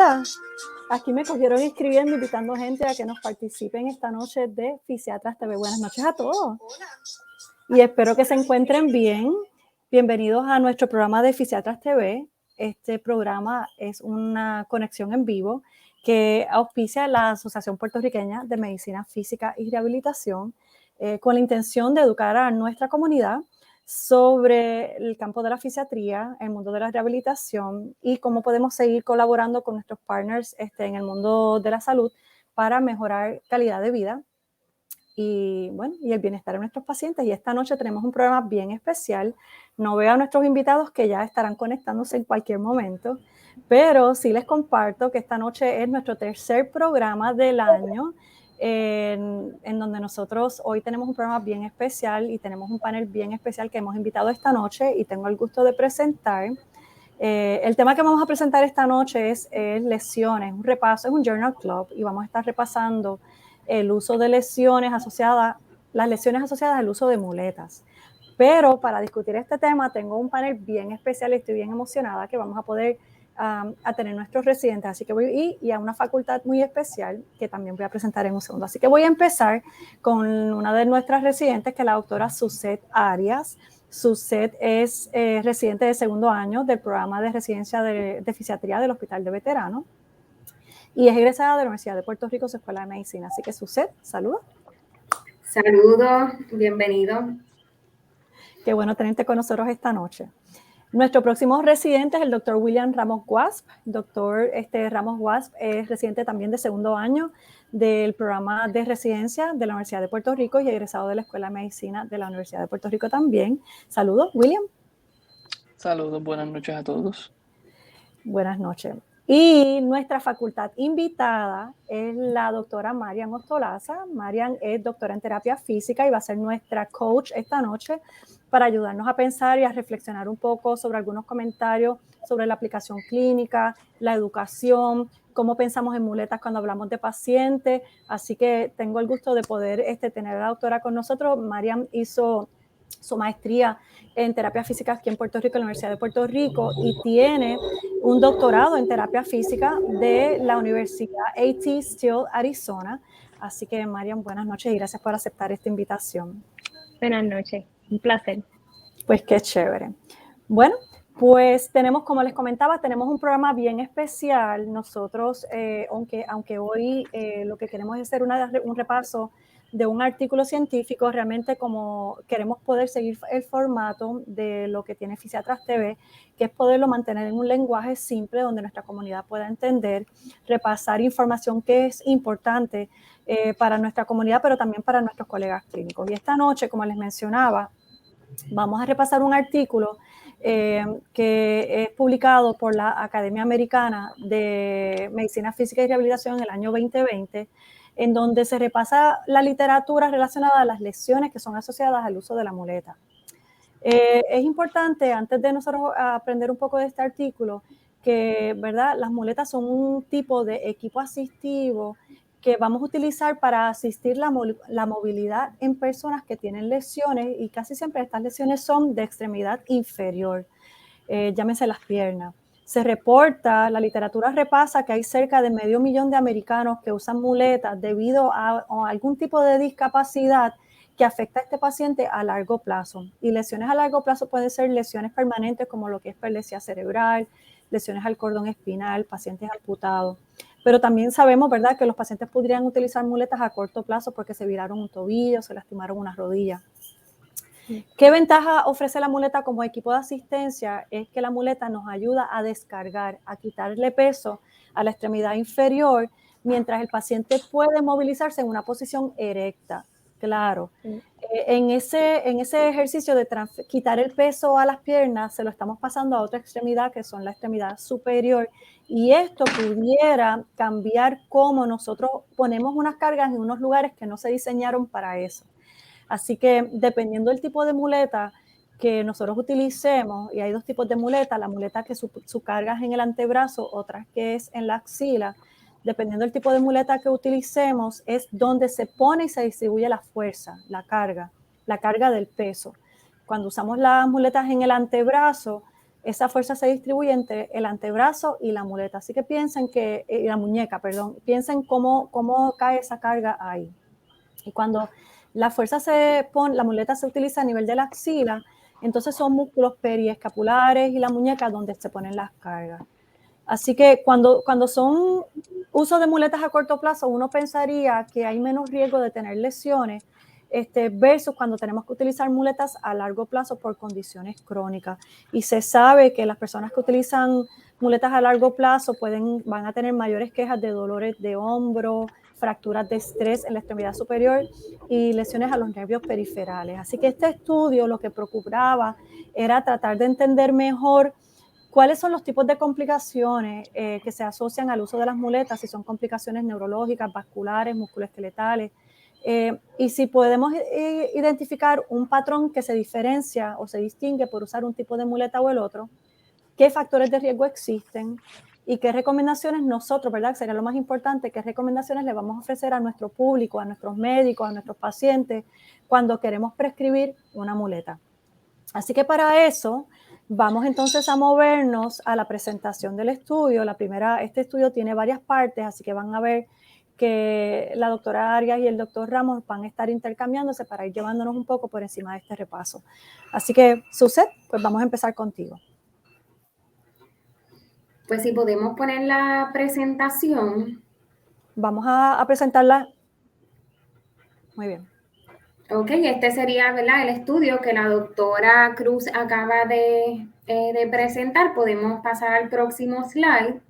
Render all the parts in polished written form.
Hola, aquí me cogieron escribiendo, invitando gente a que nos participen esta noche de Fisiatras TV. Buenas noches a todos. Y espero que se encuentren bien. Bienvenidos a nuestro programa de Fisiatras TV. Este programa es una conexión en vivo que auspicia la Asociación Puertorriqueña de Medicina Física y Rehabilitación con la intención de educar a nuestra comunidad sobre el campo de la fisiatría, el mundo de la rehabilitación y cómo podemos seguir colaborando con nuestros partners en el mundo de la salud para mejorar calidad de vida y, bueno, y el bienestar de nuestros pacientes. Y esta noche tenemos un programa bien especial. No veo a nuestros invitados que ya estarán conectándose en cualquier momento, pero sí les comparto que esta noche es nuestro tercer programa del año en donde nosotros hoy tenemos un programa bien especial y tenemos un panel bien especial que hemos invitado esta noche y tengo el gusto de presentar. El tema que vamos a presentar esta noche es lesiones, un repaso, es un journal club y vamos a estar repasando el uso de lesiones asociadas, las lesiones asociadas al uso de muletas. Pero para discutir este tema tengo un panel bien especial y estoy bien emocionada que vamos a poder a tener nuestros residentes, así que y a una facultad muy especial que también voy a presentar en un segundo. Así que voy a empezar con una de nuestras residentes, que es la doctora Suzette Arias. Suzette es residente de segundo año del programa de residencia de fisiatría del Hospital de Veteranos y es egresada de la Universidad de Puerto Rico, su Escuela de Medicina. Así que Suzette, saludos. Saludos, bienvenido. Qué bueno tenerte con nosotros esta noche. Nuestro próximo residente es el doctor William Ramos Wasp. Doctor Ramos Wasp es residente también de segundo año del programa de residencia de la Universidad de Puerto Rico y egresado de la Escuela de Medicina de la Universidad de Puerto Rico también. Saludos, William. Saludos, buenas noches a todos. Buenas noches. Y nuestra facultad invitada es la doctora Marian Ostolaza. Marian es doctora en terapia física y va a ser nuestra coach esta noche para ayudarnos a pensar y a reflexionar un poco sobre algunos comentarios sobre la aplicación clínica, la educación, cómo pensamos en muletas cuando hablamos de pacientes. Así que tengo el gusto de poder tener a la doctora con nosotros. Marian hizo su maestría en terapia física aquí en Puerto Rico, en la Universidad de Puerto Rico, y tiene un doctorado en terapia física de la Universidad A.T. Still, Arizona. Así que, Marian, buenas noches y gracias por aceptar esta invitación. Buenas noches, un placer. Pues qué chévere. Bueno, pues tenemos, como les comentaba, tenemos un programa bien especial. Nosotros, aunque hoy lo que queremos es hacer un repaso de un artículo científico, realmente como queremos poder seguir el formato de lo que tiene Fisiatras TV, que es poderlo mantener en un lenguaje simple donde nuestra comunidad pueda entender, repasar información que es importante para nuestra comunidad, pero también para nuestros colegas clínicos. Y esta noche, como les mencionaba, vamos a repasar un artículo que es publicado por la Academia Americana de Medicina Física y Rehabilitación en el año 2020, en donde se repasa la literatura relacionada a las lesiones que son asociadas al uso de la muleta. Es importante, antes de nosotros aprender un poco de este artículo, que, ¿verdad?, las muletas son un tipo de equipo asistivo que vamos a utilizar para asistir la movilidad en personas que tienen lesiones, y casi siempre estas lesiones son de extremidad inferior, llámese las piernas. Se reporta, la literatura repasa que hay cerca de 500,000 de americanos que usan muletas debido a algún tipo de discapacidad que afecta a este paciente a largo plazo. Y lesiones a largo plazo pueden ser lesiones permanentes como lo que es paralisia cerebral, lesiones al cordón espinal, pacientes amputados. Pero también sabemos, ¿verdad?, que los pacientes podrían utilizar muletas a corto plazo porque se viraron un tobillo, se lastimaron una rodilla. ¿Qué ventaja ofrece la muleta como equipo de asistencia? Es que la muleta nos ayuda a descargar, a quitarle peso a la extremidad inferior, mientras el paciente puede movilizarse en una posición erecta. Claro, en ese ejercicio de quitar el peso a las piernas, se lo estamos pasando a otra extremidad, que son la extremidad superior, y esto pudiera cambiar cómo nosotros ponemos unas cargas en unos lugares que no se diseñaron para eso. Así que dependiendo del tipo de muleta que nosotros utilicemos, y hay dos tipos de muleta, la muleta que su carga es en el antebrazo, otra que es en la axila, dependiendo del tipo de muleta que utilicemos, es donde se pone y se distribuye la fuerza, la carga del peso. Cuando usamos las muletas en el antebrazo, esa fuerza se distribuye entre el antebrazo y la muleta. Así que piensen que, la muñeca, perdón, piensen cómo cae esa carga ahí. Y cuando la fuerza la muleta se utiliza a nivel de la axila, entonces son músculos periescapulares y la muñeca donde se ponen las cargas. Así que cuando son uso de muletas a corto plazo, uno pensaría que hay menos riesgo de tener lesiones, versus cuando tenemos que utilizar muletas a largo plazo por condiciones crónicas. Y se sabe que las personas que utilizan muletas a largo plazo van a tener mayores quejas de dolores de hombro, fracturas de estrés en la extremidad superior y lesiones a los nervios periferales. Así que este estudio lo que procuraba era tratar de entender mejor cuáles son los tipos de complicaciones que se asocian al uso de las muletas, si son complicaciones neurológicas, vasculares, musculoesqueletales, y si podemos identificar un patrón que se diferencia o se distingue por usar un tipo de muleta o el otro, qué factores de riesgo existen y qué recomendaciones nosotros, ¿verdad? Sería lo más importante, qué recomendaciones le vamos a ofrecer a nuestro público, a nuestros médicos, a nuestros pacientes cuando queremos prescribir una muleta. Así que para eso vamos entonces a movernos a la presentación del estudio. Este estudio tiene varias partes, así que van a ver que la doctora Arias y el doctor Ramos van a estar intercambiándose para ir llevándonos un poco por encima de este repaso. Así que, Suset, pues vamos a empezar contigo. Pues si podemos poner la presentación. Vamos a presentarla. Muy bien. Ok, este sería, ¿verdad?, el estudio que la doctora Cruz acaba de presentar. Podemos pasar al próximo slide.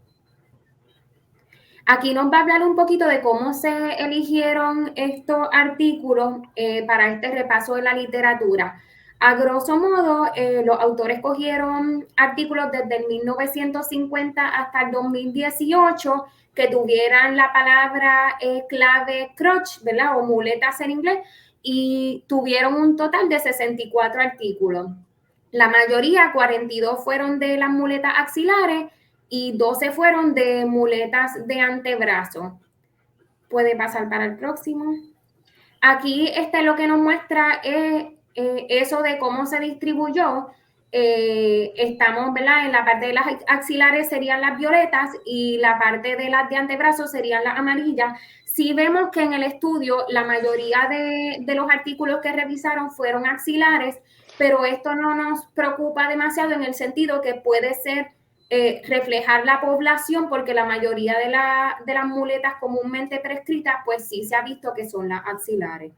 Aquí nos va a hablar un poquito de cómo se eligieron estos artículos para este repaso de la literatura. A grosso modo, los autores cogieron artículos desde el 1950 hasta el 2018 que tuvieran la palabra clave crutch, ¿verdad?, o muletas en inglés, y tuvieron un total de 64 artículos. La mayoría, 42, fueron de las muletas axilares y 12 fueron de muletas de antebrazo. Puede pasar para el próximo. Aquí lo que nos muestra es eso de cómo se distribuyó. Estamos, ¿verdad?, en la parte de las axilares serían las violetas y la parte de las de antebrazo serían las amarillas. Sí vemos que en el estudio la mayoría de los artículos que revisaron fueron axilares, pero esto no nos preocupa demasiado en el sentido que puede ser reflejar la población, porque la mayoría de las muletas comúnmente prescritas, pues sí se ha visto que son las axilares.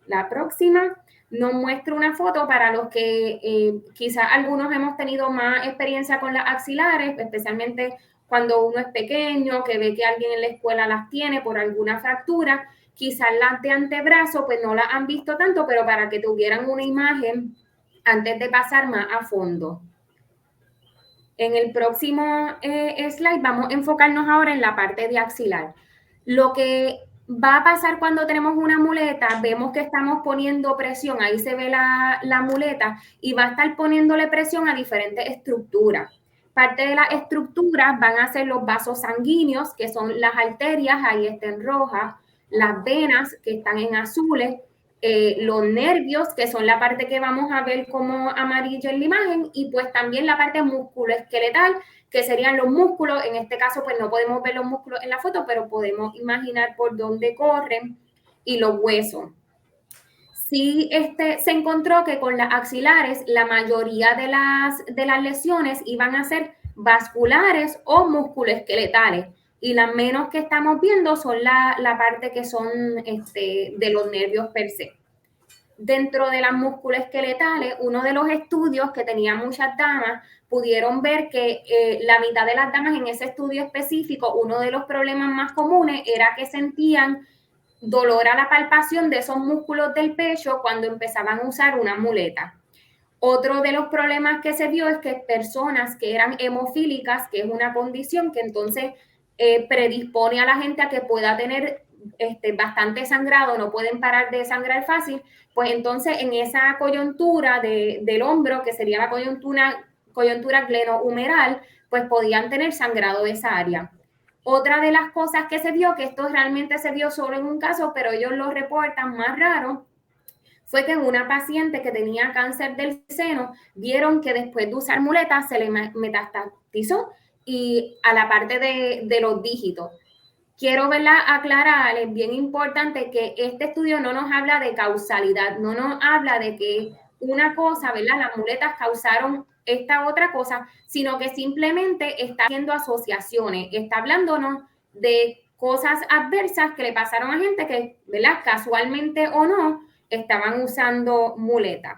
La próxima nos muestra una foto para los que quizás algunos hemos tenido más experiencia con las axilares, especialmente cuando uno es pequeño, que ve que alguien en la escuela las tiene por alguna fractura. Quizás las de antebrazo pues no las han visto tanto, pero para que tuvieran una imagen antes de pasar más a fondo. En el próximo slide vamos a enfocarnos ahora en la parte de axilar. Lo que va a pasar cuando tenemos una muleta, vemos que estamos poniendo presión, ahí se ve la muleta, y va a estar poniéndole presión a diferentes estructuras. Parte de las estructuras van a ser los vasos sanguíneos, que son las arterias, ahí están rojas, las venas, que están en azules, los nervios, que son la parte que vamos a ver como amarillo en la imagen, y pues también la parte musculoesqueletal, que serían los músculos. En este caso, pues no podemos ver los músculos en la foto, pero podemos imaginar por dónde corren, y los huesos. Sí, se encontró que con las axilares la mayoría de las lesiones iban a ser vasculares o musculoesqueletales, y las menos que estamos viendo son la parte que son de los nervios per se. Dentro de las musculoesqueletales, uno de los estudios que tenía muchas damas, pudieron ver que la mitad de las damas en ese estudio específico, uno de los problemas más comunes era que sentían dolor a la palpación de esos músculos del pecho cuando empezaban a usar una muleta. Otro de los problemas que se vio es que personas que eran hemofílicas, que es una condición que entonces predispone a la gente a que pueda tener bastante sangrado, no pueden parar de sangrar fácil, pues entonces en esa coyuntura del hombro, que sería la coyuntura glenohumeral, pues podían tener sangrado de esa área. Otra de las cosas que se vio, que esto realmente se vio solo en un caso, pero ellos lo reportan más raro, fue que en una paciente que tenía cáncer del seno, vieron que después de usar muletas se le metastatizó y a la parte de los dígitos. Quiero, ¿verdad?, aclarar, es bien importante que este estudio no nos habla de causalidad, no nos habla de que una cosa, ¿verdad?, las muletas causaron esta otra cosa, sino que simplemente está haciendo asociaciones, está hablándonos de cosas adversas que le pasaron a gente que, ¿verdad?, casualmente o no, estaban usando muletas.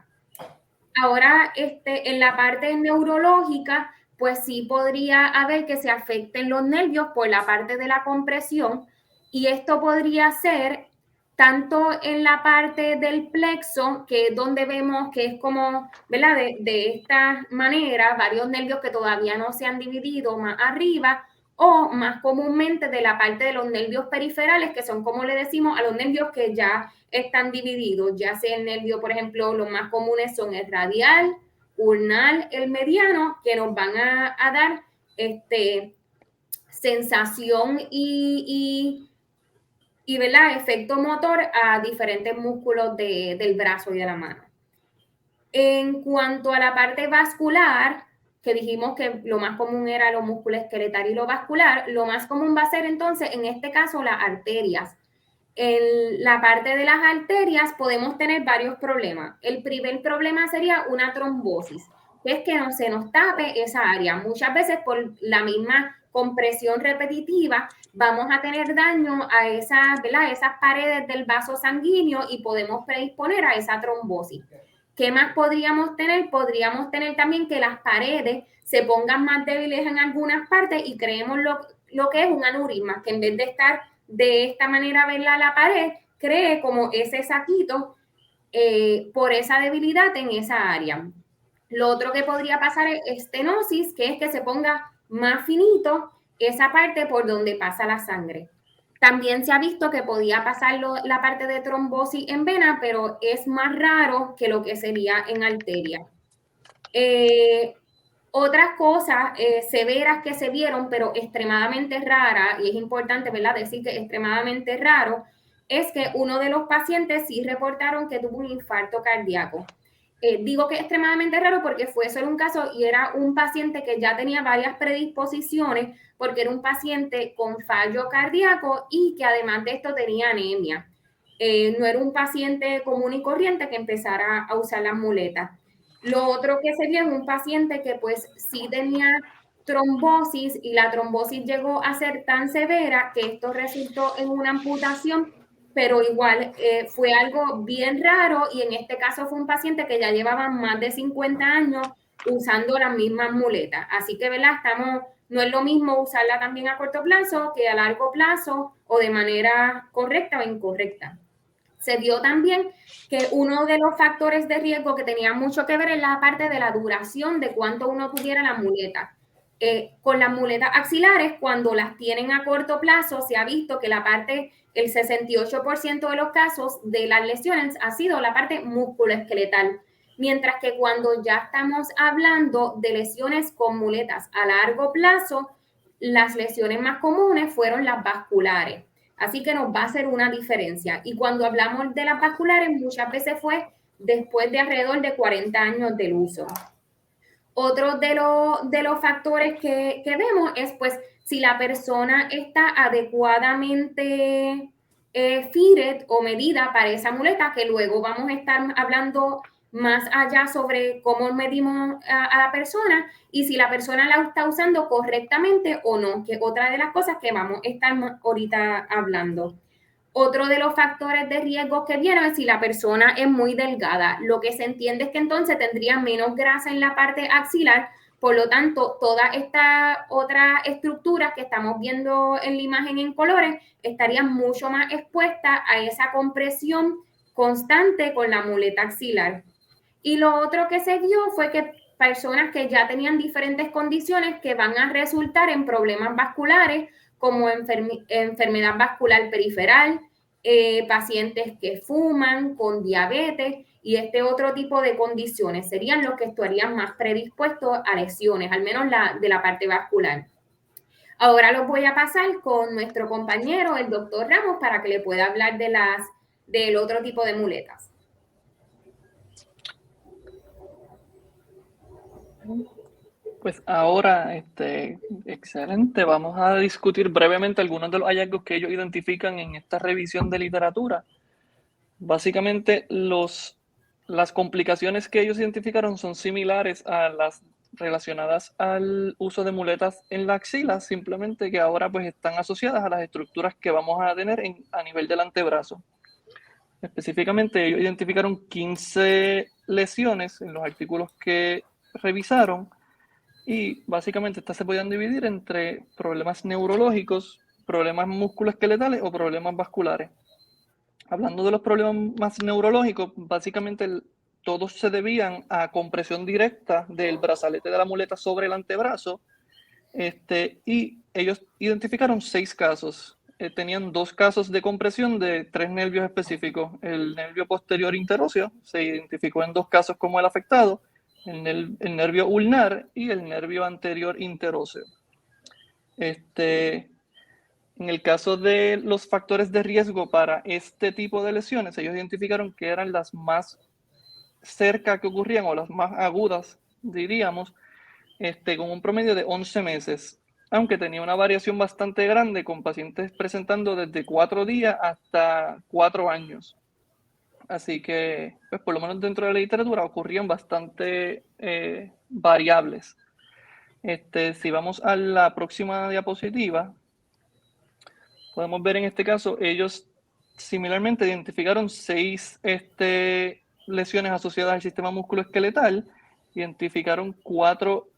Ahora, en la parte neurológica, pues sí podría haber que se afecten los nervios por la parte de la compresión, y esto podría ser tanto en la parte del plexo, que es donde vemos que es como, ¿verdad?, de esta manera, varios nervios que todavía no se han dividido más arriba, o más comúnmente de la parte de los nervios periferales, que son, como le decimos, a los nervios que ya están divididos, ya sea el nervio, por ejemplo, los más comunes son el radial, ulnar, el mediano, que nos van a dar sensación y ¿verdad?, efecto motor a diferentes músculos del brazo y de la mano. En cuanto a la parte vascular, que dijimos que lo más común era lo musculoesqueletal y lo vascular, lo más común va a ser entonces, en este caso, las arterias. En la parte de las arterias podemos tener varios problemas. El primer problema sería una trombosis, que es que no se nos tape esa área. Muchas veces por la misma compresión repetitiva vamos a tener daño a esas, ¿verdad?, esas paredes del vaso sanguíneo y podemos predisponer a esa trombosis. ¿Qué más podríamos tener? Podríamos tener también que las paredes se pongan más débiles en algunas partes y creemos lo que es un aneurisma, que en vez de estar de esta manera, verla la pared, cree como ese saquito por esa debilidad en esa área. Lo otro que podría pasar es estenosis, que es que se ponga más finito esa parte por donde pasa la sangre. También se ha visto que podía pasar la parte de trombosis en vena, pero es más raro que lo que sería en arteria. Otras cosas severas que se vieron, pero extremadamente raras, y es importante, ¿verdad?, decir que extremadamente raro, es que uno de los pacientes sí reportaron que tuvo un infarto cardíaco. Digo que es extremadamente raro porque fue solo un caso y era un paciente que ya tenía varias predisposiciones, porque era un paciente con fallo cardíaco y que además de esto tenía anemia. No era un paciente común y corriente que empezara a usar las muletas. Lo otro que se vio es un paciente que pues sí tenía trombosis y la trombosis llegó a ser tan severa que esto resultó en una amputación, pero igual fue algo bien raro y en este caso fue un paciente que ya llevaba más de 50 años usando las mismas muletas. Así que, ¿verdad?, no es lo mismo usarla también a corto plazo que a largo plazo o de manera correcta o incorrecta. Se vio también que uno de los factores de riesgo que tenía mucho que ver es la parte de la duración de cuánto uno tuviera la muleta. Con las muletas axilares, cuando las tienen a corto plazo, se ha visto que el 68% de los casos de las lesiones ha sido la parte musculoesqueletal, mientras que cuando ya estamos hablando de lesiones con muletas a largo plazo, las lesiones más comunes fueron las vasculares. Así que nos va a hacer una diferencia. Y cuando hablamos de las vasculares, muchas veces fue después de alrededor de 40 años del uso. Otro de los factores que vemos es, pues, si la persona está adecuadamente fitted o medida para esa muleta, que luego vamos a estar hablando más allá sobre cómo medimos a la persona y si la persona la está usando correctamente o no, que es otra de las cosas que vamos a estar ahorita hablando. Otro de los factores de riesgo que vieron es si la persona es muy delgada. Lo que se entiende es que entonces tendría menos grasa en la parte axilar, por lo tanto, todas estas otras estructuras que estamos viendo en la imagen en colores estarían mucho más expuestas a esa compresión constante con la muleta axilar. Y lo otro que se vio fue que personas que ya tenían diferentes condiciones que van a resultar en problemas vasculares, como enfermedad vascular periferal, pacientes que fuman, con diabetes y este otro tipo de condiciones serían los que estarían más predispuestos a lesiones, al menos de la parte vascular. Ahora los voy a pasar con nuestro compañero, el doctor Ramos, para que le pueda hablar del otro tipo de muletas. Pues ahora, excelente. Vamos a discutir brevemente algunos de los hallazgos que ellos identifican en esta revisión de literatura. Básicamente, las complicaciones que ellos identificaron son similares a las relacionadas al uso de muletas en la axila, simplemente que ahora pues están asociadas a las estructuras que vamos a tener a nivel del antebrazo. Específicamente, ellos identificaron 15 lesiones en los artículos que revisaron y básicamente estas se podían dividir entre problemas neurológicos, problemas musculoesqueletales o problemas vasculares. Hablando de los problemas más neurológicos, básicamente todos se debían a compresión directa del brazalete de la muleta sobre el antebrazo, y ellos identificaron 6 casos. Tenían 2 casos de compresión de 3 nervios específicos. El nervio posterior interóseo se identificó en 2 casos como el afectado, el nervio ulnar y el nervio anterior interóseo. En el caso de los factores de riesgo para este tipo de lesiones, ellos identificaron que eran las más cerca que ocurrían o las más agudas, diríamos, con un promedio de 11 meses, aunque tenía una variación bastante grande con pacientes presentando desde 4 días hasta 4 años. Así que, pues por lo menos dentro de la literatura ocurrían bastante variables. Si vamos a la próxima diapositiva, podemos ver en este caso, ellos similarmente identificaron 6 lesiones asociadas al sistema musculoesqueletal, identificaron 4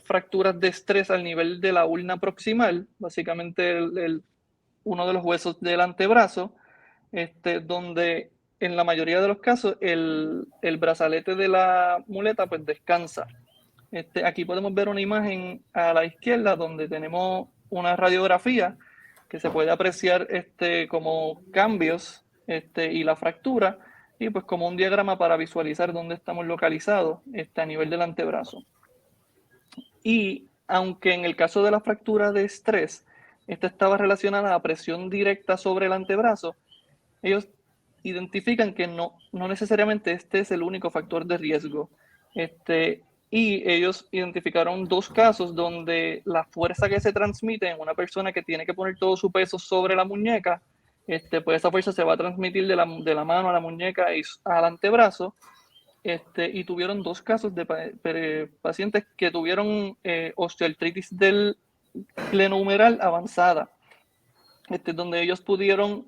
fracturas de estrés al nivel de la ulna proximal, básicamente uno de los huesos del antebrazo, donde en la mayoría de los casos el brazalete de la muleta pues descansa. Aquí podemos ver una imagen a la izquierda donde tenemos una radiografía que se puede apreciar como cambios y la fractura, y pues como un diagrama para visualizar dónde estamos localizados a nivel del antebrazo. Y aunque en el caso de la fractura de estrés, esta estaba relacionada a presión directa sobre el antebrazo, ellos identifican que no necesariamente este es el único factor de riesgo. Y ellos identificaron 2 casos donde la fuerza que se transmite en una persona que tiene que poner todo su peso sobre la muñeca, pues esa fuerza se va a transmitir de la mano a la muñeca y al antebrazo. Y tuvieron 2 casos de pacientes que tuvieron osteoartritis del glenohumeral avanzada, donde ellos pudieron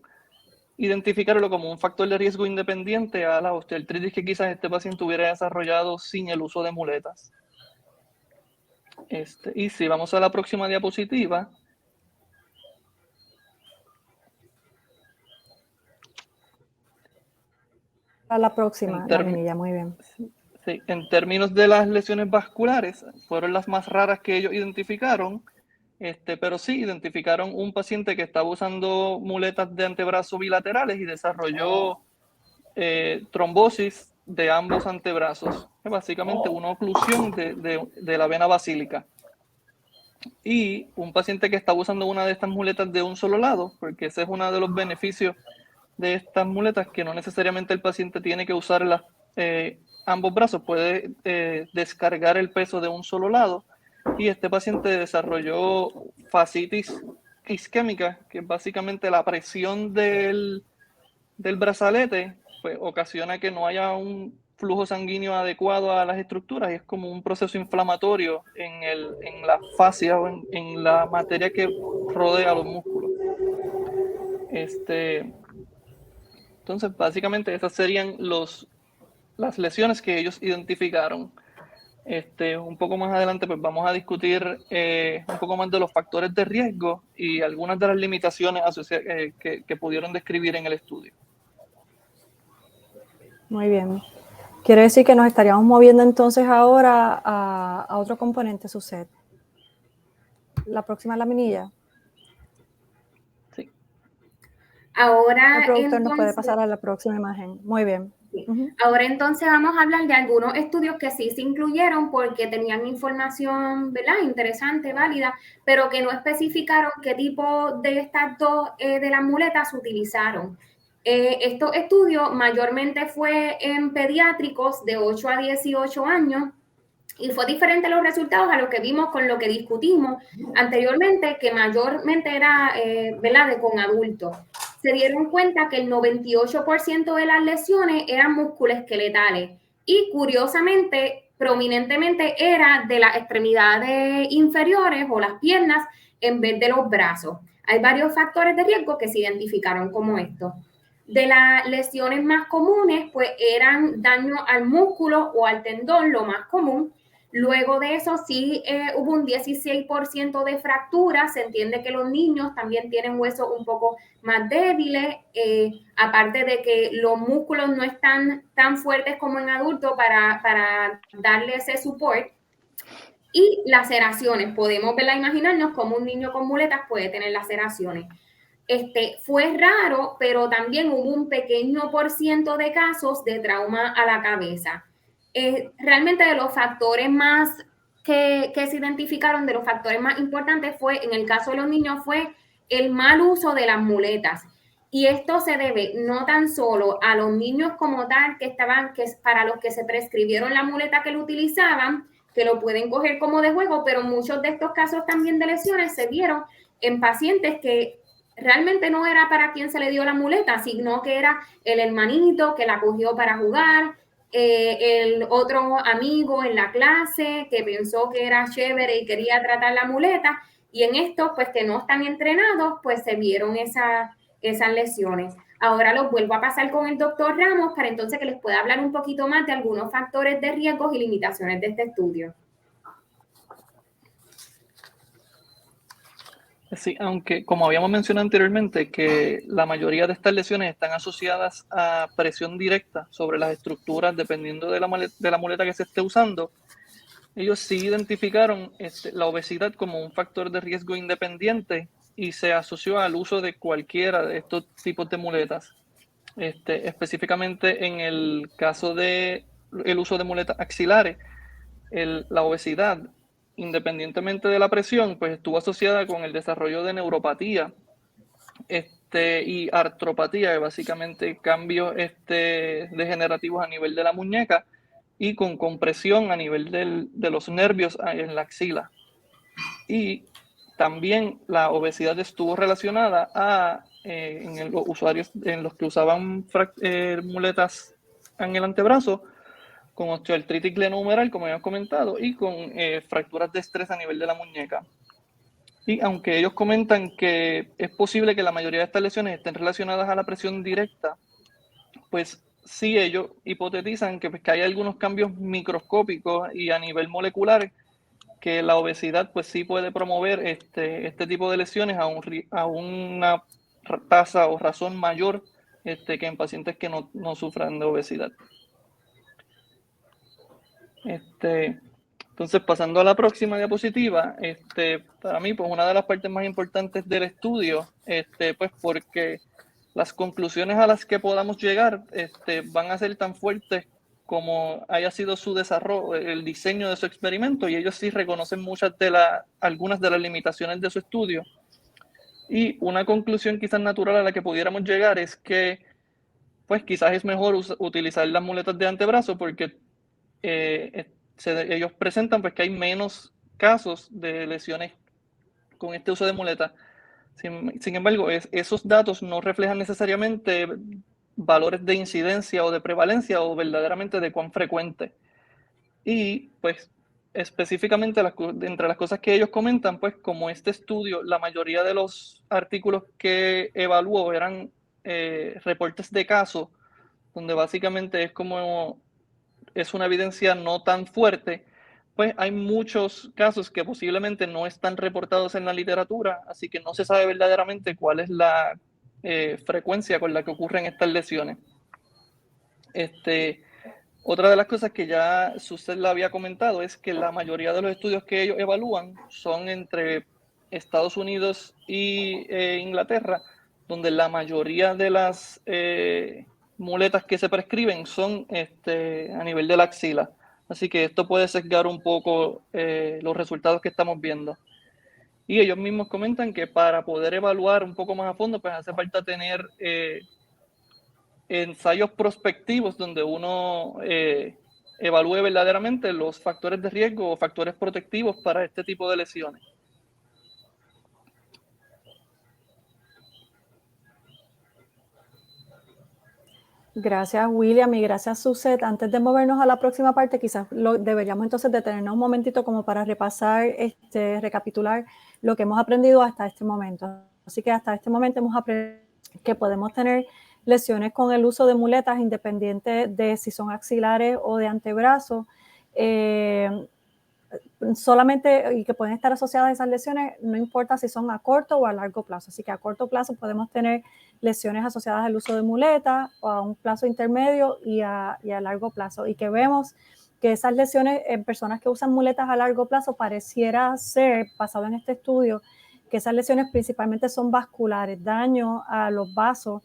identificarlo como un factor de riesgo independiente a la osteoartritis que quizás este paciente hubiera desarrollado sin el uso de muletas. Y si vamos a la próxima diapositiva, A la próxima, Laminilla, muy bien. Sí, en términos de las lesiones vasculares, fueron las más raras que ellos identificaron, pero sí identificaron un paciente que estaba usando muletas de antebrazo bilaterales y desarrolló trombosis de ambos antebrazos, básicamente una oclusión de la vena basílica. Y un paciente que estaba usando una de estas muletas de un solo lado, porque ese es uno de los beneficios de estas muletas, que no necesariamente el paciente tiene que usar ambos brazos, puede descargar el peso de un solo lado. Y este paciente desarrolló fascitis isquémica, que es básicamente la presión del brazalete, pues ocasiona que no haya un flujo sanguíneo adecuado a las estructuras, y es como un proceso inflamatorio en la fascia o en la materia que rodea los músculos. Entonces, básicamente esas serían las lesiones que ellos identificaron. Un poco más adelante pues vamos a discutir un poco más de los factores de riesgo y algunas de las limitaciones que pudieron describir en el estudio. Muy bien. Quiere decir que nos estaríamos moviendo entonces ahora a otro componente, Suset. La próxima laminilla. Sí. Ahora, El productor nos puede pasar a la próxima imagen. Muy bien. Sí. Ahora entonces vamos a hablar de algunos estudios que sí se incluyeron porque tenían información, ¿verdad?, interesante, válida, pero que no especificaron qué tipo de estas 2 de las muletas se utilizaron. Estos estudios mayormente fue en pediátricos de 8 a 18 años Y fue diferente los resultados a lo que vimos con lo que discutimos anteriormente, que mayormente era, ¿verdad?, con adultos. Se dieron cuenta que el 98% de las lesiones eran musculoesqueletales y curiosamente, prominentemente era de las extremidades inferiores o las piernas en vez de los brazos. Hay varios factores de riesgo que se identificaron como estos. De las lesiones más comunes, pues eran daño al músculo o al tendón, lo más común. Luego de eso sí hubo un 16% de fracturas. Se entiende que los niños también tienen huesos un poco más débiles, aparte de que los músculos no están tan fuertes como en adultos para darle ese support. Y laceraciones, podemos imaginarnos cómo un niño con muletas puede tener laceraciones. Fue raro, pero también hubo un pequeño % de casos de trauma a la cabeza. Realmente de los factores más que se identificaron, de los factores más importantes fue, en el caso de los niños, fue el mal uso de las muletas. Y esto se debe no tan solo a los niños como tal, que para los que se prescribieron la muleta que lo utilizaban, que lo pueden coger como de juego, pero muchos de estos casos también de lesiones se dieron en pacientes que realmente no era para quien se le dio la muleta, sino que era el hermanito que la cogió para jugar, el otro amigo en la clase que pensó que era chévere y quería tratar la muleta, y en estos, pues que no están entrenados, pues se vieron esas lesiones. Ahora los vuelvo a pasar con el doctor Ramos para entonces que les pueda hablar un poquito más de algunos factores de riesgos y limitaciones de este estudio. Sí, aunque como habíamos mencionado anteriormente, que la mayoría de estas lesiones están asociadas a presión directa sobre las estructuras dependiendo de la muleta que se esté usando, ellos sí identificaron la obesidad como un factor de riesgo independiente y se asoció al uso de cualquiera de estos tipos de muletas. Específicamente en el caso del uso de muletas axilares, la obesidad, independientemente de la presión, pues estuvo asociada con el desarrollo de neuropatía y artropatía, que básicamente cambios degenerativos a nivel de la muñeca y con compresión a nivel de los nervios en la axila. Y también la obesidad estuvo relacionada en los usuarios, en los que usaban muletas en el antebrazo, con osteoartritis glenohumeral, como habíamos comentado, y con fracturas de estrés a nivel de la muñeca. Y aunque ellos comentan que es posible que la mayoría de estas lesiones estén relacionadas a la presión directa, pues sí, ellos hipotetizan que hay algunos cambios microscópicos y a nivel molecular que la obesidad pues sí puede promover este tipo de lesiones a una tasa o razón mayor que en pacientes que no sufran de obesidad. Entonces, pasando a la próxima diapositiva, para mí, pues una de las partes más importantes del estudio, pues porque las conclusiones a las que podamos llegar van a ser tan fuertes como haya sido su desarrollo, el diseño de su experimento, y ellos sí reconocen algunas de las limitaciones de su estudio. Y una conclusión quizás natural a la que pudiéramos llegar es que, pues quizás es mejor utilizar las muletas de antebrazo porque ellos presentan pues que hay menos casos de lesiones con este uso de muletas. Sin embargo, esos datos no reflejan necesariamente valores de incidencia o de prevalencia o verdaderamente de cuán frecuente. Y pues específicamente entre las cosas que ellos comentan, pues como este estudio, la mayoría de los artículos que evaluó eran reportes de casos, donde básicamente es una evidencia no tan fuerte, pues hay muchos casos que posiblemente no están reportados en la literatura, así que no se sabe verdaderamente cuál es la frecuencia con la que ocurren estas lesiones. Otra de las cosas que ya Susel la había comentado es que la mayoría de los estudios que ellos evalúan son entre Estados Unidos y Inglaterra, donde la mayoría de las muletas que se prescriben son a nivel de la axila. Así que esto puede sesgar un poco los resultados que estamos viendo. Y ellos mismos comentan que para poder evaluar un poco más a fondo, pues hace falta tener ensayos prospectivos donde uno evalúe verdaderamente los factores de riesgo o factores protectivos para este tipo de lesiones. Gracias, William, y gracias, Suset. Antes de movernos a la próxima parte, quizás deberíamos entonces detenernos un momentito como para repasar, recapitular lo que hemos aprendido hasta este momento. Así que hasta este momento hemos aprendido que podemos tener lesiones con el uso de muletas independiente de si son axilares o de antebrazo. Solamente, y que pueden estar asociadas a esas lesiones, no importa si son a corto o a largo plazo. Así que a corto plazo podemos tener lesiones asociadas al uso de muletas, o a un plazo intermedio y a largo plazo. Y que vemos que esas lesiones en personas que usan muletas a largo plazo pareciera ser, basado en este estudio, que esas lesiones principalmente son vasculares, daño a los vasos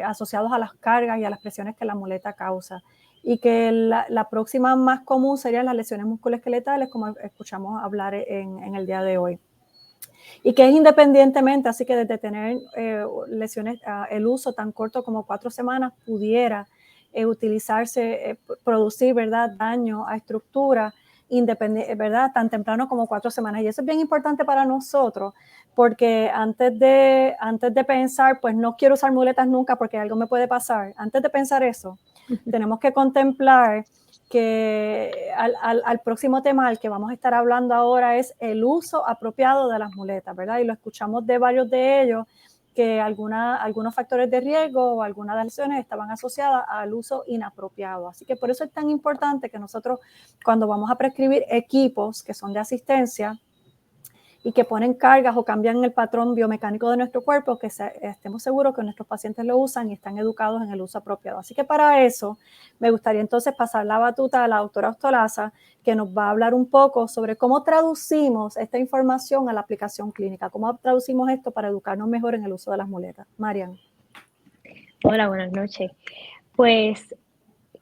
asociados a las cargas y a las presiones que la muleta causa. Y que la próxima más común serían las lesiones musculoesqueletales, como escuchamos hablar en el día de hoy. Y que es independientemente, así que desde tener lesiones, el uso tan corto como 4 semanas pudiera utilizarse, producir, ¿verdad?, daño a estructura, ¿verdad?, tan temprano como 4 semanas. Y eso es bien importante para nosotros, porque antes de pensar, pues no quiero usar muletas nunca porque algo me puede pasar, antes de pensar eso, tenemos que contemplar que al próximo tema al que vamos a estar hablando ahora es el uso apropiado de las muletas, ¿verdad? Y lo escuchamos de varios de ellos, que algunos factores de riesgo o algunas de las lesiones estaban asociadas al uso inapropiado. Así que por eso es tan importante que nosotros, cuando vamos a prescribir equipos que son de asistencia y que ponen cargas o cambian el patrón biomecánico de nuestro cuerpo, que estemos seguros que nuestros pacientes lo usan y están educados en el uso apropiado. Así que para eso me gustaría entonces pasar la batuta a la doctora Ostolaza, que nos va a hablar un poco sobre cómo traducimos esta información a la aplicación clínica, cómo traducimos esto para educarnos mejor en el uso de las muletas. Marian. Hola, buenas noches. Pues,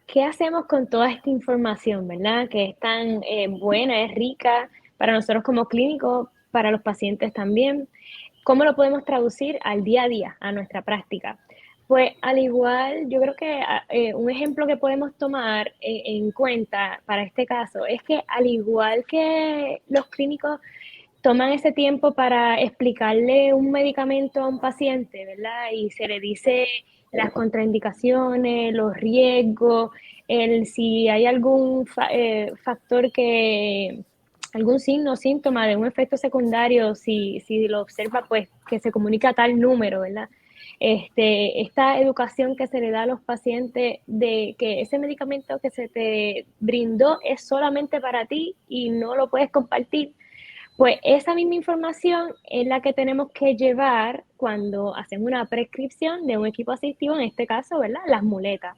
¿qué hacemos con toda esta información, verdad? Que es tan buena, es rica para nosotros como clínicos, para los pacientes también. ¿Cómo lo podemos traducir al día a día, a nuestra práctica? Pues al igual, yo creo que un ejemplo que podemos tomar en cuenta para este caso es que al igual que los clínicos toman ese tiempo para explicarle un medicamento a un paciente, ¿verdad? Y se le dice las contraindicaciones, los riesgos, si hay algún factor algún signo o síntoma de un efecto secundario, si lo observa, pues que se comunica tal número, ¿verdad? Esta educación que se le da a los pacientes de que ese medicamento que se te brindó es solamente para ti y no lo puedes compartir, pues esa misma información es la que tenemos que llevar cuando hacemos una prescripción de un equipo asistivo, en este caso, ¿verdad?, las muletas.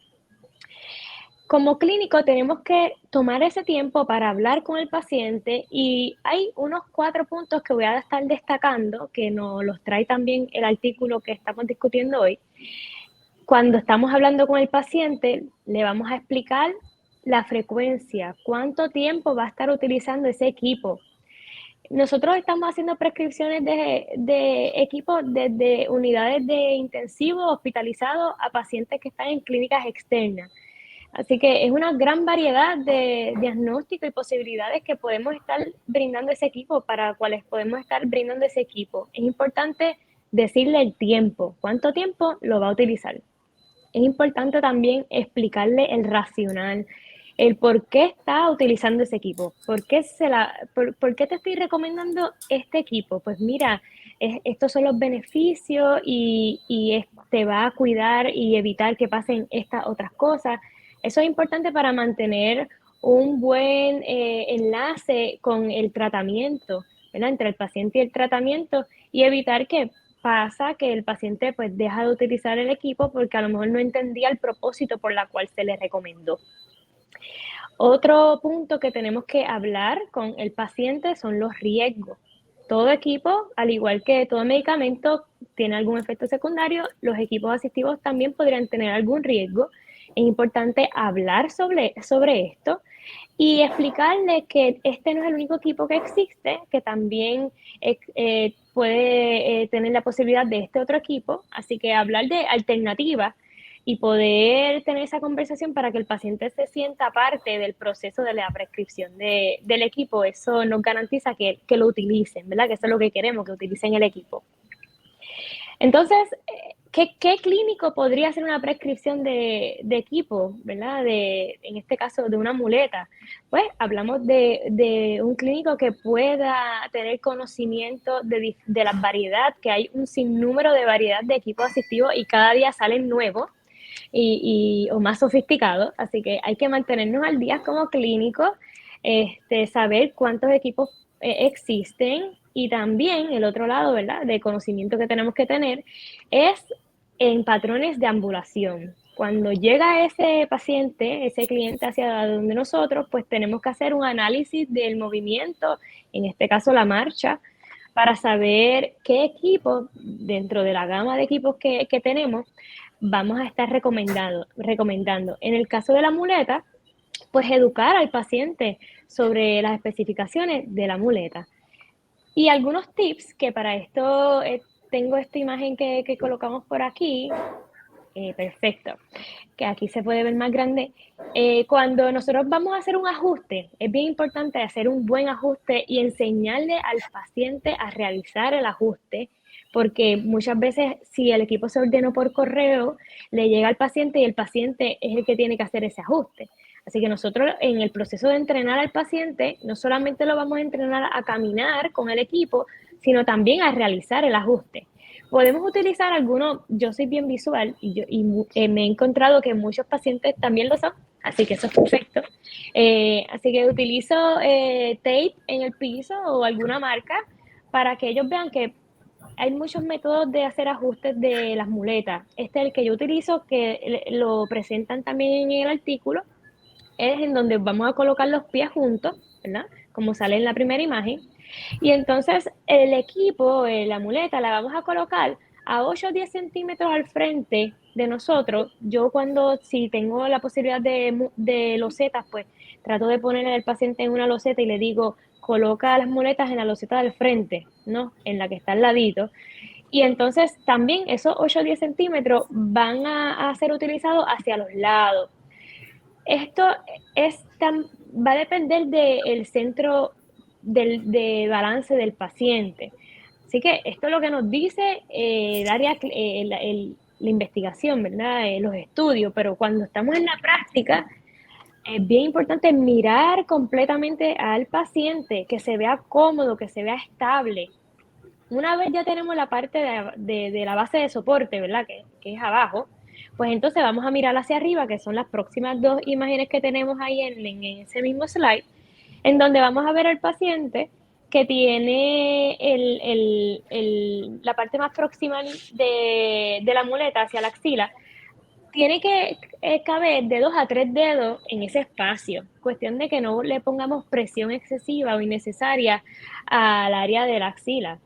Como clínico tenemos que tomar ese tiempo para hablar con el paciente y hay unos 4 puntos que voy a estar destacando, que nos los trae también el artículo que estamos discutiendo hoy. Cuando estamos hablando con el paciente, le vamos a explicar la frecuencia, cuánto tiempo va a estar utilizando ese equipo. Nosotros estamos haciendo prescripciones de equipos desde unidades de intensivo hospitalizados a pacientes que están en clínicas externas. Así que es una gran variedad de diagnósticos y posibilidades que podemos estar brindando ese equipo, para cuales podemos estar brindando ese equipo. Es importante decirle el tiempo, cuánto tiempo lo va a utilizar. Es importante también explicarle el racional, el por qué está utilizando ese equipo, por qué te estoy recomendando este equipo. Pues mira, estos son los beneficios y te va a cuidar y evitar que pasen estas otras cosas. Eso es importante para mantener un buen enlace con el tratamiento, ¿verdad?, entre el paciente y el tratamiento, y evitar que pasa que el paciente pues deja de utilizar el equipo porque a lo mejor no entendía el propósito por la cual se le recomendó. Otro punto que tenemos que hablar con el paciente son los riesgos. Todo equipo, al igual que todo medicamento, tiene algún efecto secundario. Los equipos asistivos también podrían tener algún riesgo. Es importante hablar sobre esto y explicarle que este no es el único equipo que existe, que también puede tener la posibilidad de este otro equipo. Así que hablar de alternativas y poder tener esa conversación para que el paciente se sienta parte del proceso de la prescripción del equipo. Eso nos garantiza que lo utilicen, ¿verdad? Que eso es lo que queremos, que utilicen el equipo. Entonces, ¿qué clínico podría hacer una prescripción de equipo, ¿verdad? En este caso, de una muleta. Pues hablamos de un clínico que pueda tener conocimiento de la variedad, que hay un sinnúmero de variedad de equipos asistivos y cada día salen nuevos o más sofisticados. Así que hay que mantenernos al día como clínicos, saber cuántos equipos existen. Y también el otro lado, ¿verdad?, de conocimiento que tenemos que tener es en patrones de ambulación. Cuando llega ese paciente, ese cliente hacia donde nosotros, pues tenemos que hacer un análisis del movimiento, en este caso la marcha, para saber qué equipo, dentro de la gama de equipos que tenemos, vamos a estar recomendando. En el caso de la muleta, pues educar al paciente sobre las especificaciones de la muleta. Y algunos tips que para esto tengo esta imagen que colocamos por aquí. Perfecto, que aquí se puede ver más grande. Cuando nosotros vamos a hacer un ajuste, es bien importante hacer un buen ajuste y enseñarle al paciente a realizar el ajuste, porque muchas veces si el equipo se ordenó por correo, le llega al paciente y el paciente es el que tiene que hacer ese ajuste. Así que nosotros en el proceso de entrenar al paciente, no solamente lo vamos a entrenar a caminar con el equipo, sino también a realizar el ajuste. Podemos utilizar algunos, yo soy bien visual y me he encontrado que muchos pacientes también lo son, así que eso es perfecto. Así que utilizo tape en el piso o alguna marca para que ellos vean que hay muchos métodos de hacer ajustes de las muletas. Este es el que yo utilizo, que lo presentan también en el artículo, es en donde vamos a colocar los pies juntos, ¿verdad? Como sale en la primera imagen. Y entonces el equipo, la muleta, la vamos a colocar a 8 o 10 centímetros al frente de nosotros. Yo si tengo la posibilidad de losetas, pues trato de poner al paciente en una loseta y le digo, coloca las muletas en la loseta del frente, ¿no? En la que está al ladito. Y entonces también esos 8 o 10 centímetros van a ser utilizados hacia los lados. Esto va a depender del centro de balance del paciente. Así que esto es lo que nos dice el área, la investigación, ¿verdad? Los estudios, pero cuando estamos en la práctica, es bien importante mirar completamente al paciente, que se vea cómodo, que se vea estable. Una vez ya tenemos la parte de la base de soporte, ¿verdad? Que es abajo, pues entonces vamos a mirar hacia arriba, que son las próximas dos imágenes que tenemos ahí en ese mismo slide, en donde vamos a ver al paciente que tiene la parte más próxima de la muleta hacia la axila. Tiene que caber de 2 a 3 dedos en ese espacio. Cuestión de que no le pongamos presión excesiva o innecesaria al área de la axila.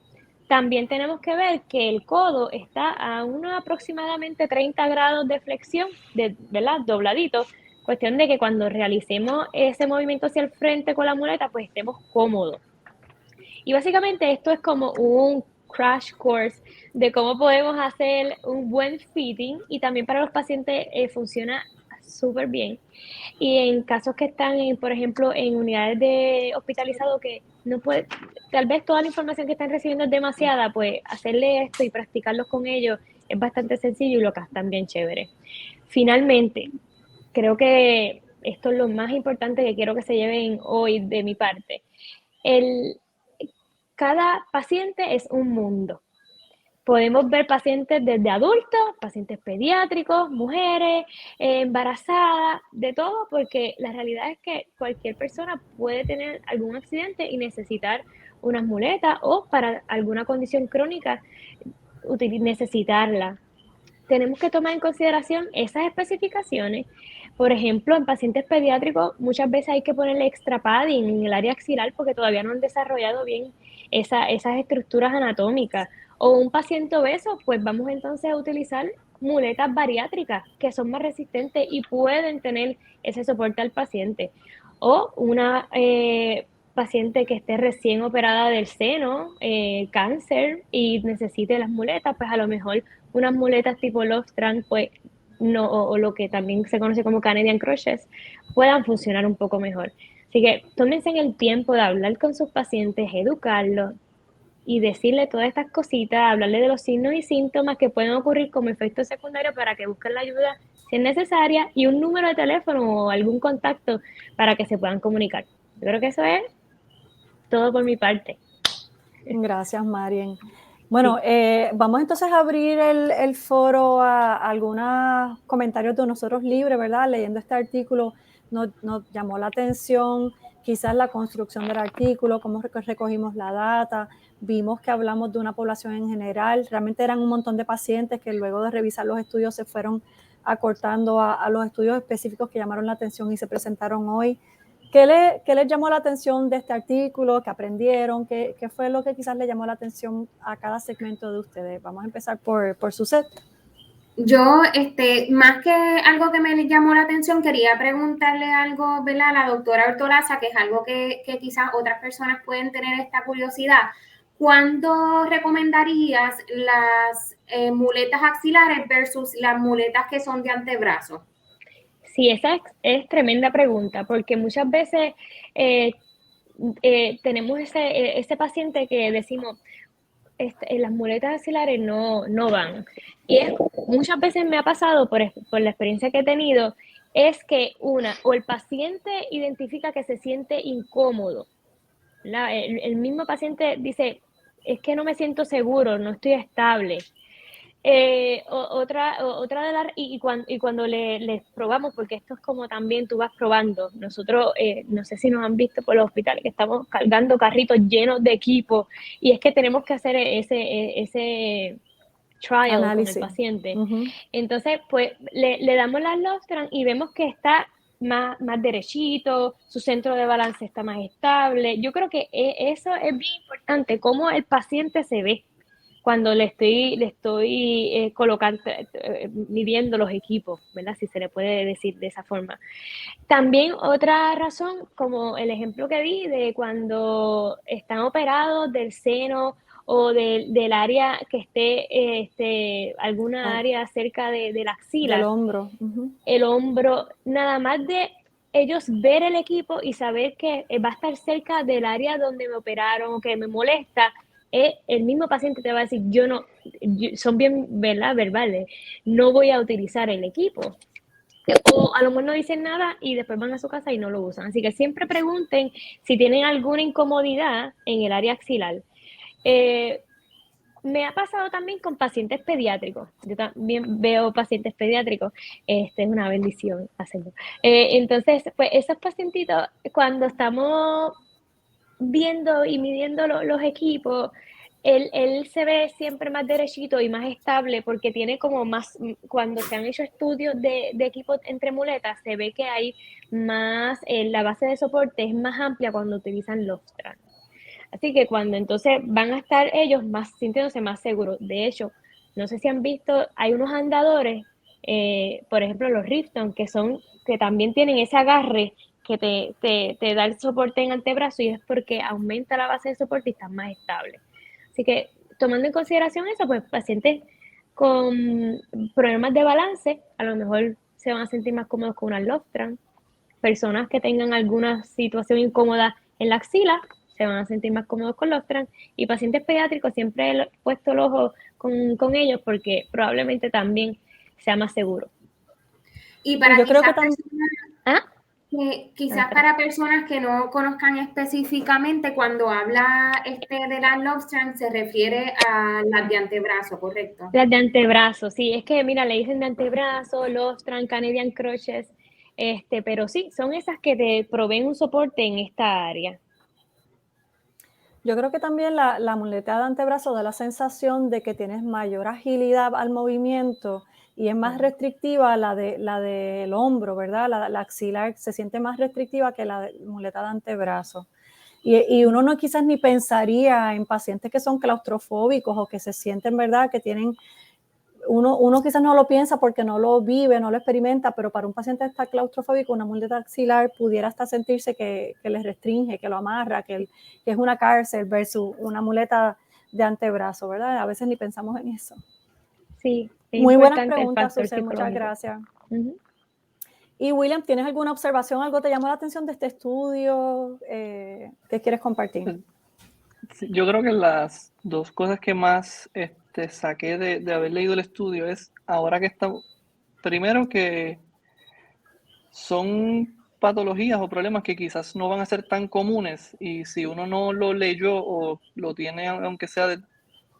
También tenemos que ver que el codo está a unos aproximadamente 30 grados de flexión, ¿verdad? Dobladito. Cuestión de que cuando realicemos ese movimiento hacia el frente con la muleta, pues estemos cómodos. Y básicamente esto es como un crash course de cómo podemos hacer un buen fitting, y también para los pacientes funciona súper bien. Y en casos que están, por ejemplo, en unidades de hospitalizado que no puede, tal vez toda la información que están recibiendo es demasiada, pues hacerle esto y practicarlos con ellos es bastante sencillo y lo captan bien chévere. Finalmente, creo que esto es lo más importante que quiero que se lleven hoy de mi parte. Cada paciente es un mundo. Podemos ver pacientes desde adultos, pacientes pediátricos, mujeres, embarazadas, de todo, porque la realidad es que cualquier persona puede tener algún accidente y necesitar unas muletas, o para alguna condición crónica necesitarla. Tenemos que tomar en consideración esas especificaciones. Por ejemplo, en pacientes pediátricos muchas veces hay que ponerle extra padding en el área axilar porque todavía no han desarrollado bien esas estructuras anatómicas. O un paciente obeso, pues vamos entonces a utilizar muletas bariátricas que son más resistentes y pueden tener ese soporte al paciente. O una paciente que esté recién operada del seno, cáncer, y necesite las muletas, pues a lo mejor unas muletas tipo Loftrans pues o lo que también se conoce como Canadian Crushes, puedan funcionar un poco mejor. Así que tómense el tiempo de hablar con sus pacientes, educarlos y decirle todas estas cositas, hablarle de los signos y síntomas que pueden ocurrir como efecto secundario para que busquen la ayuda si es necesaria y un número de teléfono o algún contacto para que se puedan comunicar. Yo creo que eso es todo por mi parte. Gracias, Marien. Bueno, vamos entonces a abrir el foro a algunos comentarios de nosotros libres, ¿verdad? Leyendo este artículo nos llamó la atención quizás la construcción del artículo, cómo recogimos la data, vimos que hablamos de una población en general, realmente eran un montón de pacientes que luego de revisar los estudios se fueron acortando a los estudios específicos que llamaron la atención y se presentaron hoy. ¿Qué les llamó la atención de este artículo? ¿Qué aprendieron? ¿Qué fue lo que quizás le llamó la atención a cada segmento de ustedes? Vamos a empezar por Suzette. Yo, más que algo que me llamó la atención, quería preguntarle algo, ¿verdad?, a la doctora Ortolaza, que es algo que quizás otras personas pueden tener esta curiosidad. ¿Cuándo recomendarías las muletas axilares versus las muletas que son de antebrazo? Sí, esa es tremenda pregunta, porque muchas veces tenemos ese paciente que decimos, las muletas axilares no van. Y muchas veces me ha pasado, por la experiencia que he tenido, es que o el paciente identifica que se siente incómodo. El mismo paciente dice, es que no me siento seguro, no estoy estable. Otra de las, y cuando les probamos, porque esto es como también tú vas probando, nosotros, no sé si nos han visto por los hospitales que estamos cargando carritos llenos de equipo y es que tenemos que hacer ese trial Análisis con el paciente. Uh-huh. Entonces, pues le damos las Lofstran y vemos que está más derechito, su centro de balance está más estable. Yo creo que eso es bien importante, cómo el paciente se ve cuando le estoy colocando, midiendo los equipos, ¿verdad? Si se le puede decir de esa forma. También otra razón, como el ejemplo que di de cuando están operados del seno o del área que esté alguna área cerca de la axila. Del hombro. Uh-huh. El hombro, nada más de ellos ver el equipo y saber que va a estar cerca del área donde me operaron o que me molesta, el mismo paciente te va a decir, son bien, ¿verdad?, verbales, no voy a utilizar el equipo. O a lo mejor no dicen nada y después van a su casa y no lo usan. Así que siempre pregunten si tienen alguna incomodidad en el área axilar. Me ha pasado también con pacientes pediátricos. Yo también veo pacientes pediátricos. Es una bendición hacerlo. Entonces, pues esos pacientitos, cuando estamos viendo y midiendo los equipos, él se ve siempre más derechito y más estable porque tiene como más, cuando se han hecho estudios de equipos entre muletas, se ve que hay más, la base de soporte es más amplia cuando utilizan Lofstran. Así que cuando entonces van a estar ellos sintiéndose más seguros. De hecho, no sé si han visto, hay unos andadores, por ejemplo los Rifton, que también tienen ese agarre que te da el soporte en antebrazo y es porque aumenta la base de soporte y están más estables. Así que tomando en consideración eso, pues pacientes con problemas de balance, a lo mejor se van a sentir más cómodos con una Lofstran. Personas que tengan alguna situación incómoda en la axila, se van a sentir más cómodos con Lofstran, y pacientes pediátricos siempre he puesto el ojo con ellos porque probablemente también sea más seguro. Y para yo creo que también... quizás para personas que no conozcan específicamente, cuando habla de las Lofstran se refiere a las de antebrazo, ¿correcto? Las de antebrazo, sí, es que mira, le dicen de antebrazo, Lofstran, Canadian Crushes, pero sí, son esas que te proveen un soporte en esta área. Yo creo que también la muleta de antebrazo da la sensación de que tienes mayor agilidad al movimiento y es más restrictiva la del hombro, ¿verdad? La axilar se siente más restrictiva que la muleta de antebrazo. Y uno no quizás ni pensaría en pacientes que son claustrofóbicos o que se sienten, ¿verdad?, que tienen... Uno quizás no lo piensa porque no lo vive, no lo experimenta, pero para un paciente que está claustrofóbico, una muleta axilar pudiera hasta sentirse que les restringe, que lo amarra, que es una cárcel versus una muleta de antebrazo, ¿verdad? A veces ni pensamos en eso. Sí, es Muy buenas importante el preguntas, factor Susan, muchas psicológico. gracias. Ujú. Y William, ¿tienes alguna observación, algo te llamó la atención de este estudio que quieres compartir? Sí, yo creo que las dos cosas que más saqué de haber leído el estudio es ahora que está, primero que son patologías o problemas que quizás no van a ser tan comunes y si uno no lo leyó o lo tiene aunque sea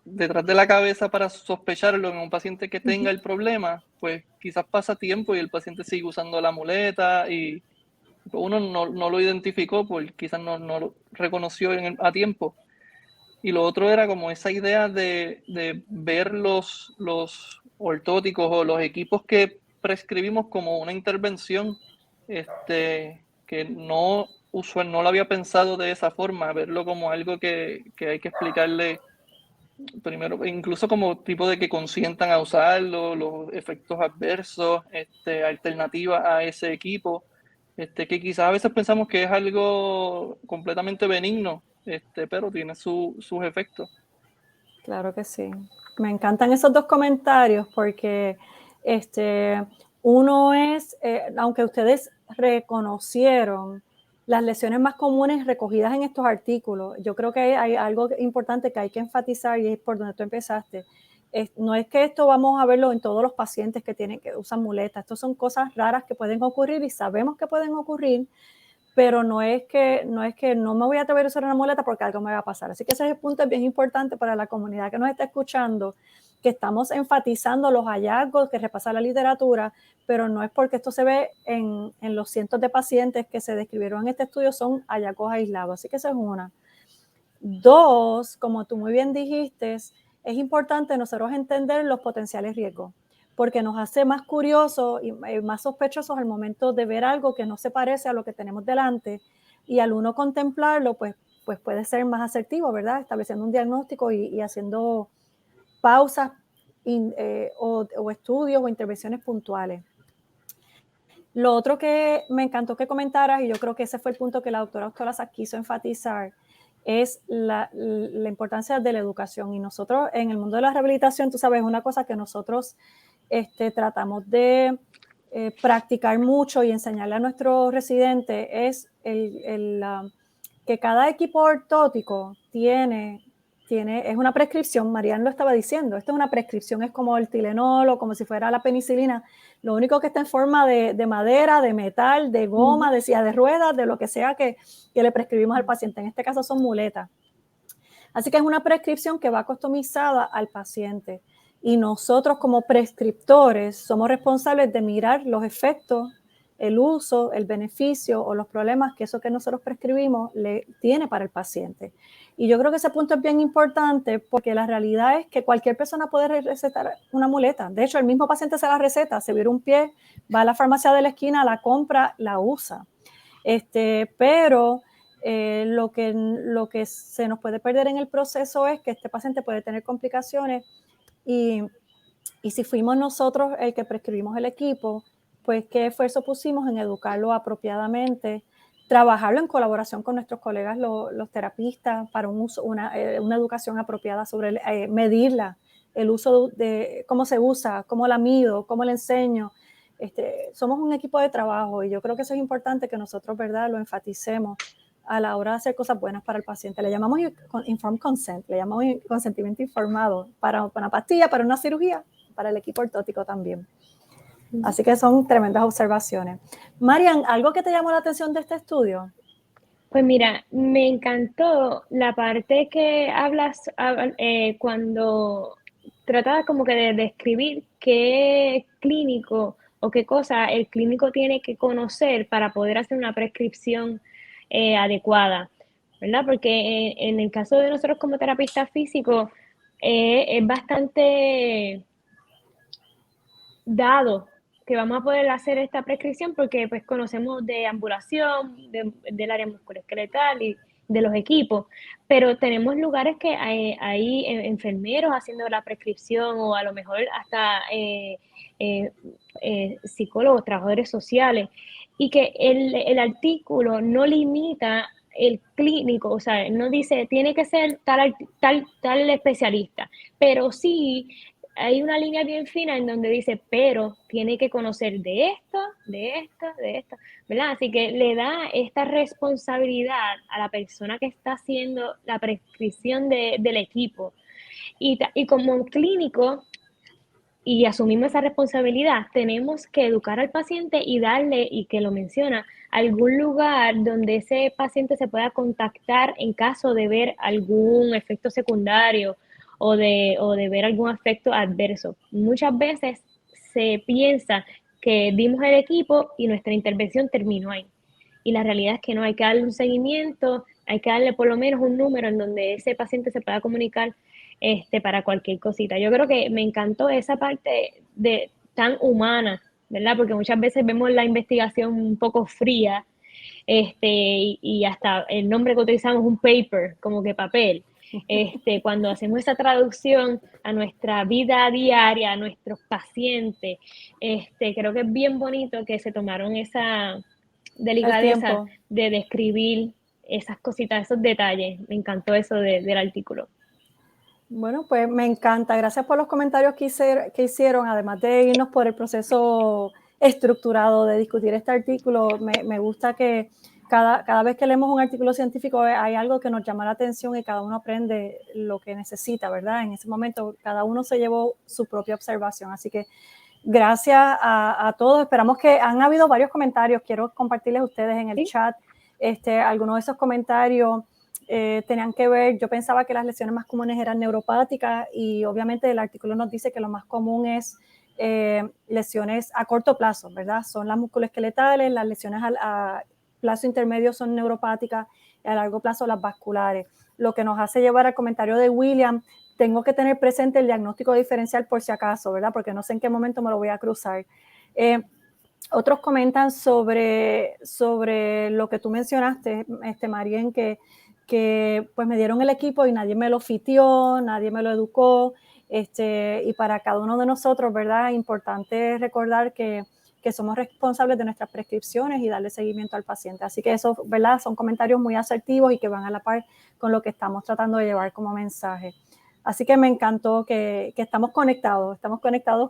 detrás de la cabeza para sospecharlo en un paciente que tenga el problema, pues quizás pasa tiempo y el paciente sigue usando la muleta y uno no lo identificó, pues quizás no lo reconoció a tiempo. Y lo otro era como esa idea de ver los ortóticos o los equipos que prescribimos como una intervención que no lo había pensado de esa forma, verlo como algo que hay que explicarle primero, incluso como tipo de que consientan a usarlo, los efectos adversos, alternativas a ese equipo, que quizás a veces pensamos que es algo completamente benigno, pero tiene sus efectos. Claro que sí. Me encantan esos dos comentarios porque uno es, aunque ustedes reconocieron las lesiones más comunes recogidas en estos artículos, yo creo que hay algo importante que hay que enfatizar y es por donde tú empezaste. No es que esto vamos a verlo en todos los pacientes que usan muletas, estos son cosas raras que pueden ocurrir y sabemos que pueden ocurrir, pero no es que no me voy a atrever a usar una muleta porque algo me va a pasar. Así que ese punto es bien importante para la comunidad que nos está escuchando, que estamos enfatizando los hallazgos que repasa la literatura, pero no es porque esto se ve en los cientos de pacientes que se describieron en este estudio, son hallazgos aislados. Así que esa es una. Dos, como tú muy bien dijiste, es importante nosotros entender los potenciales riesgos, porque nos hace más curiosos y más sospechosos al momento de ver algo que no se parece a lo que tenemos delante, y al uno contemplarlo, pues puede ser más asertivo, ¿verdad? Estableciendo un diagnóstico y haciendo pausas o estudios o intervenciones puntuales. Lo otro que me encantó que comentaras, y yo creo que ese fue el punto que la doctora Ostolaza quiso enfatizar, es la importancia de la educación. Y nosotros en el mundo de la rehabilitación, tú sabes, una cosa que nosotros tratamos de practicar mucho y enseñarle a nuestros residentes es que cada equipo ortótico es una prescripción. Marian lo estaba diciendo, esto es una prescripción, es como el Tylenol o como si fuera la penicilina. Lo único que está en forma de madera, de metal, de goma, de silla de ruedas, de lo que sea que le prescribimos al paciente. En este caso son muletas. Así que es una prescripción que va customizada al paciente. Y nosotros como prescriptores somos responsables de mirar los efectos, el uso, el beneficio o los problemas que eso que nosotros prescribimos le tiene para el paciente. Y yo creo que ese punto es bien importante porque la realidad es que cualquier persona puede recetar una muleta. De hecho, el mismo paciente se la receta, se vira un pie, va a la farmacia de la esquina, la compra, la usa. Pero lo que se nos puede perder en el proceso es que este paciente puede tener complicaciones y si fuimos nosotros el que prescribimos el equipo, pues qué esfuerzo pusimos en educarlo apropiadamente, trabajarlo en colaboración con nuestros colegas, los terapistas, para una educación apropiada sobre medirla, el uso de cómo se usa, cómo la mido, cómo la enseño. Somos un equipo de trabajo y yo creo que eso es importante que nosotros, ¿verdad?, lo enfaticemos a la hora de hacer cosas buenas para el paciente. Le llamamos informed consent, le llamamos consentimiento informado para una pastilla, para una cirugía, para el equipo ortótico también. Así que son tremendas observaciones. Marian, ¿algo que te llamó la atención de este estudio? Pues mira, me encantó la parte que hablas cuando tratas como que de describir qué clínico o qué cosa el clínico tiene que conocer para poder hacer una prescripción adecuada, ¿verdad? Porque en el caso de nosotros como terapistas físicos es bastante dado que vamos a poder hacer esta prescripción porque pues conocemos de ambulación, del área musculoesqueletal y de los equipos, pero tenemos lugares que hay enfermeros haciendo la prescripción o a lo mejor hasta psicólogos, trabajadores sociales, y que el artículo no limita el clínico, o sea, no dice tiene que ser tal especialista, pero sí hay una línea bien fina en donde dice, pero tiene que conocer de esto, ¿verdad? Así que le da esta responsabilidad a la persona que está haciendo la prescripción del equipo. Y como clínico, y asumimos esa responsabilidad, tenemos que educar al paciente y darle, y que lo menciona, algún lugar donde ese paciente se pueda contactar en caso de ver algún efecto secundario o de ver algún efecto adverso. Muchas veces se piensa que dimos el equipo y nuestra intervención terminó ahí. Y la realidad es que no, hay que darle un seguimiento, hay que darle por lo menos un número en donde ese paciente se pueda comunicar para cualquier cosita. Yo creo que me encantó esa parte de tan humana, ¿verdad? Porque muchas veces vemos la investigación un poco fría, y hasta el nombre que utilizamos, un paper, como que papel. Cuando hacemos esa traducción a nuestra vida diaria, a nuestros pacientes, creo que es bien bonito que se tomaron esa delicadeza de describir esas cositas, esos detalles. Me encantó eso del artículo. Bueno, pues me encanta. Gracias por los comentarios que hicieron, además de irnos por el proceso estructurado de discutir este artículo. Me gusta que cada vez que leemos un artículo científico hay algo que nos llama la atención y cada uno aprende lo que necesita, ¿verdad? En ese momento cada uno se llevó su propia observación. Así que gracias a todos. Esperamos que han habido varios comentarios. Quiero compartirles a ustedes en el chat algunos de esos comentarios. Tenían que ver, yo pensaba que las lesiones más comunes eran neuropáticas y obviamente el artículo nos dice que lo más común es lesiones a corto plazo, ¿verdad? Son las musculoesqueletales, las lesiones a plazo intermedio son neuropáticas y a largo plazo las vasculares. Lo que nos hace llevar al comentario de William, tengo que tener presente el diagnóstico diferencial por si acaso, ¿verdad? Porque no sé en qué momento me lo voy a cruzar. Otros comentan sobre lo que tú mencionaste, Marien, que pues me dieron el equipo y nadie me lo fitió, nadie me lo educó, y para cada uno de nosotros, ¿verdad? Es importante recordar que somos responsables de nuestras prescripciones y darle seguimiento al paciente. Así que eso, ¿verdad? Son comentarios muy asertivos y que van a la par con lo que estamos tratando de llevar como mensaje. Así que me encantó que estamos conectados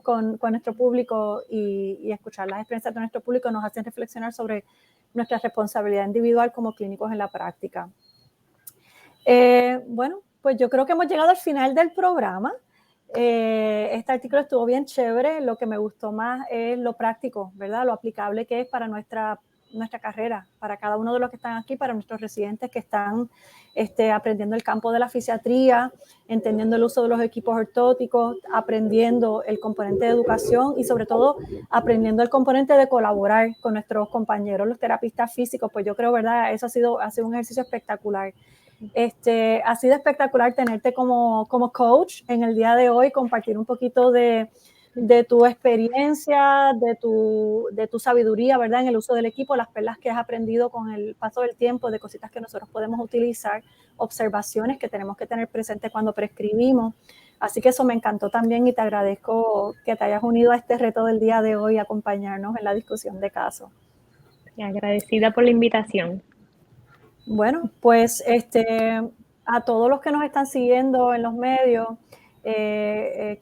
con nuestro público y escuchar las experiencias de nuestro público nos hacen reflexionar sobre nuestra responsabilidad individual como clínicos en la práctica. Bueno, pues yo creo que hemos llegado al final del programa. Este artículo estuvo bien chévere. Lo que me gustó más es lo práctico, ¿verdad? Lo aplicable que es para nuestra carrera, para cada uno de los que están aquí, para nuestros residentes que están aprendiendo el campo de la fisiatría, entendiendo el uso de los equipos ortóticos, aprendiendo el componente de educación y sobre todo aprendiendo el componente de colaborar con nuestros compañeros, los terapistas físicos. Pues yo creo, ¿verdad? Eso ha sido un ejercicio espectacular. Ha sido espectacular tenerte como coach en el día de hoy, compartir un poquito de tu experiencia, de tu sabiduría, ¿verdad? En el uso del equipo, las perlas que has aprendido con el paso del tiempo, de cositas que nosotros podemos utilizar, observaciones que tenemos que tener presentes cuando prescribimos. Así que eso me encantó también y te agradezco que te hayas unido a este reto del día de hoy, acompañarnos en la discusión de casos. Agradecida por la invitación. Bueno, pues a todos los que nos están siguiendo en los medios,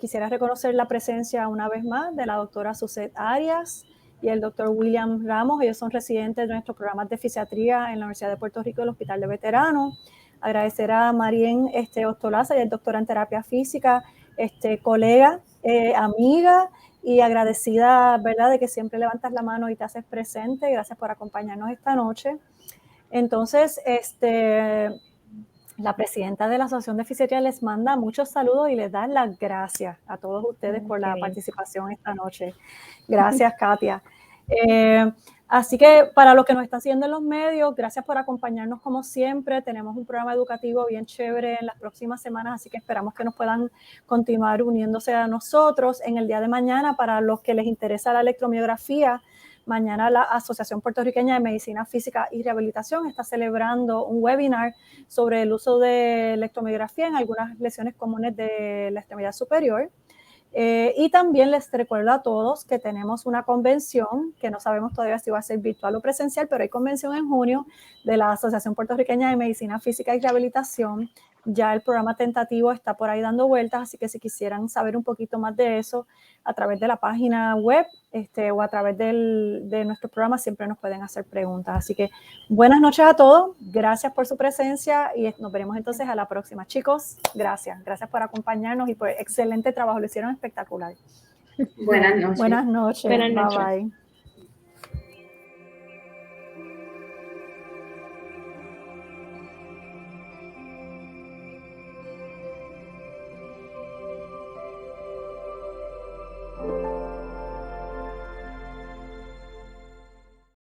quisiera reconocer la presencia una vez más de la doctora Suzette Arias y el doctor William Ramos. Ellos son residentes de nuestros programas de fisiatría en la Universidad de Puerto Rico y el Hospital de Veteranos. Agradecer a Marien Ostolaza y el doctor en terapia física, colega, amiga y agradecida, ¿verdad?, de que siempre levantas la mano y te haces presente. Gracias por acompañarnos esta noche. Entonces, la presidenta de la Asociación de Fisiatría les manda muchos saludos y les da las gracias a todos ustedes por la participación esta noche. Gracias, Katia. Así que para los que nos están siguiendo en los medios, gracias por acompañarnos como siempre. Tenemos un programa educativo bien chévere en las próximas semanas, así que esperamos que nos puedan continuar uniéndose a nosotros. En el día de mañana, para los que les interesa la electromiografía, mañana la Asociación Puertorriqueña de Medicina Física y Rehabilitación está celebrando un webinar sobre el uso de electromiografía en algunas lesiones comunes de la extremidad superior. Y también les recuerdo a todos que tenemos una convención, que no sabemos todavía si va a ser virtual o presencial, pero hay convención en junio de la Asociación Puertorriqueña de Medicina Física y Rehabilitación Ya el programa tentativo está por ahí dando vueltas, así que si quisieran saber un poquito más de eso a través de la página web o a través de nuestro programa, siempre nos pueden hacer preguntas. Así que buenas noches a todos, gracias por su presencia y nos veremos entonces a la próxima. Chicos, gracias por acompañarnos y por excelente trabajo, lo hicieron espectacular. Buenas noches. Buenas noches. Buenas noches. Bye bye.